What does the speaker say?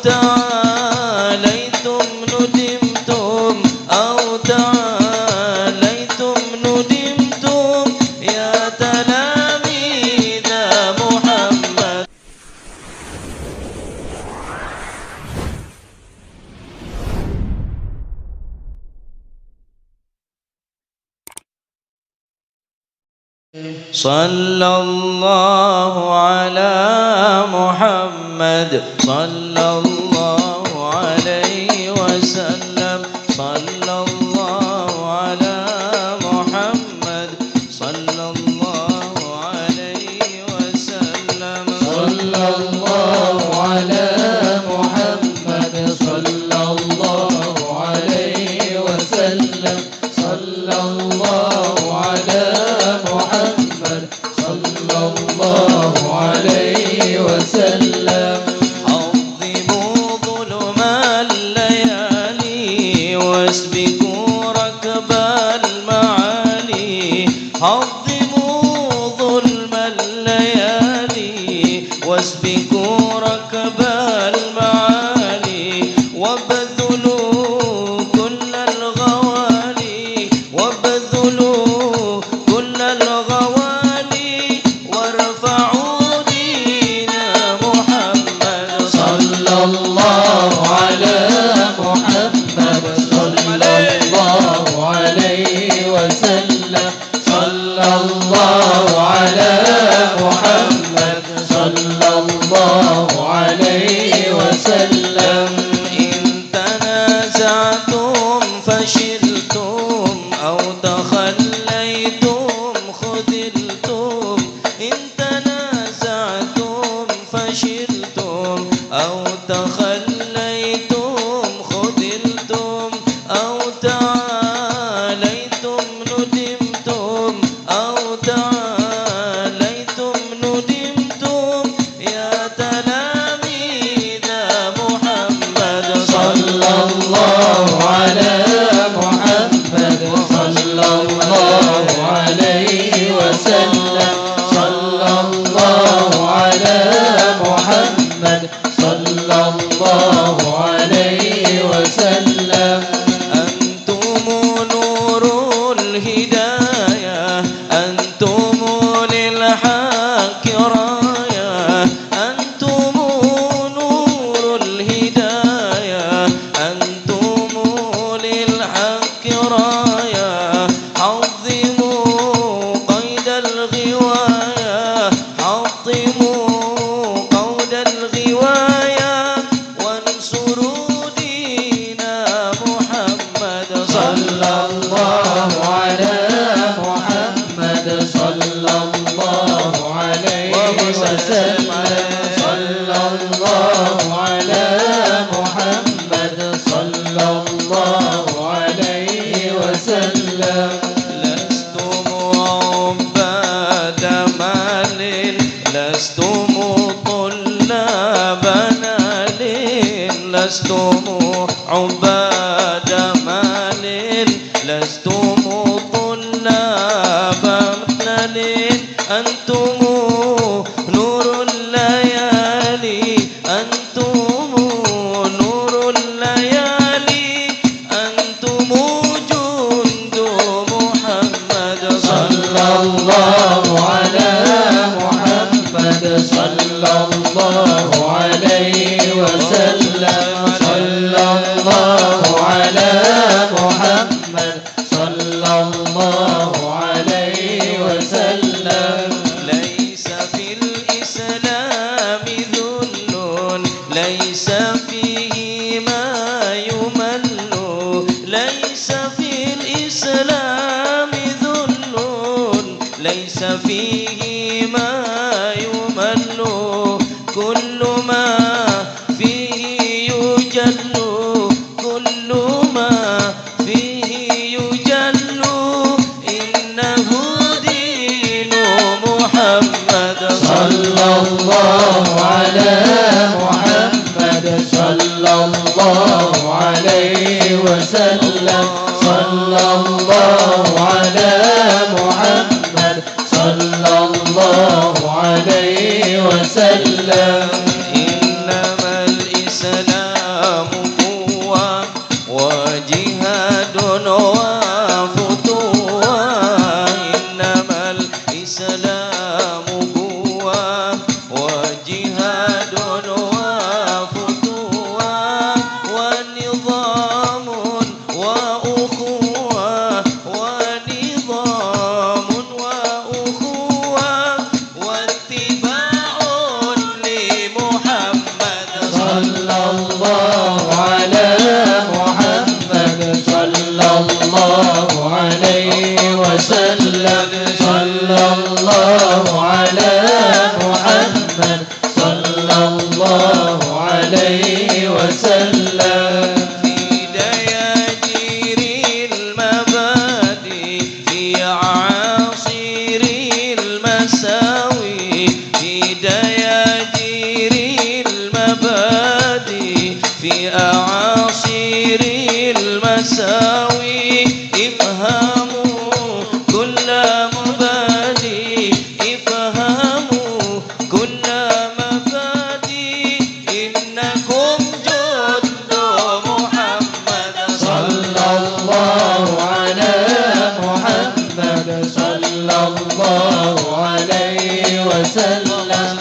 تعاليتم ندمتم أو تعاليتم ندمتم يا تلاميذ محمد. صلى الله على محمد صلى الله عليه وسلم. صلى الله على محمد صلى الله عليه وسلم. صلى الله على محمد صلى الله عليه وسلم. صلى الله على محمد صلى الله عليه وسلم. عظموا ظلم الليالي واسبقوا ركب المعالي. عظموا ظلم الليالي واسبقوا ركب المعالي وابذلوا كل الغوالي وابذلوا كل الغوالي وارفعوا دين محمد. صلى الله على محمد صلى الله عليه وسلم. صلى الله على محمد صلى الله عليه وسلم. إن تنازعتم فشلتم أو تخليتم خذلتم. إن تنازعتم فشلتم أو تخليتم خذلتم أو تعاليتم ندمتم أو تعاليتم ندمتم يا تلاميذ محمد. صلى الله على محمد صلى الله عليه وسلم. صلى الله على محمد صلى الله عليه وسلم. أنتم نور الهداية أنتم للحق راية. أنتم نور الهداية أنتم للحق راية. عظموا قيد الغواية عظموا قود الغواية وانصروا دين محمد. صلى الله على محمد صلى الله عليه وسلم. صلى الله على محمد صلى الله عليه وسلم. لستم عباد مال لستم طلاب نال. لستم عباد مال لستم طلاب نال. أنتم نور الليالي أنتم نور الليالي أنتم جند محمد. صلى الله على محمد صلى الله عليه وسلم. صلى الله على محمد صلى الله عليه وسلم. ليس في الإسلام ذل ليس فيه ما يمل. ليس في الإسلام ذل ليس فيه ما يمل. كل ما فيه يجل كل ما فيه يجل إنه دين محمد. صلى الله على محمد صلى الله عليه وسلم. صلى الله على محمد صلى الله عليه وسلم. إنما الإسلام الله على محمد صلى الله عليه وسلم صلى الله على محمد صلى الله عليه وسلم في دياجير المبادئ في عصير المساوي في دياجير المبادئ في أعاصير المساوي افهموا كل مبادئ افهموا كل مبادئ إنكم جند محمد صلى الله على محمد صلى الله عليه وسلم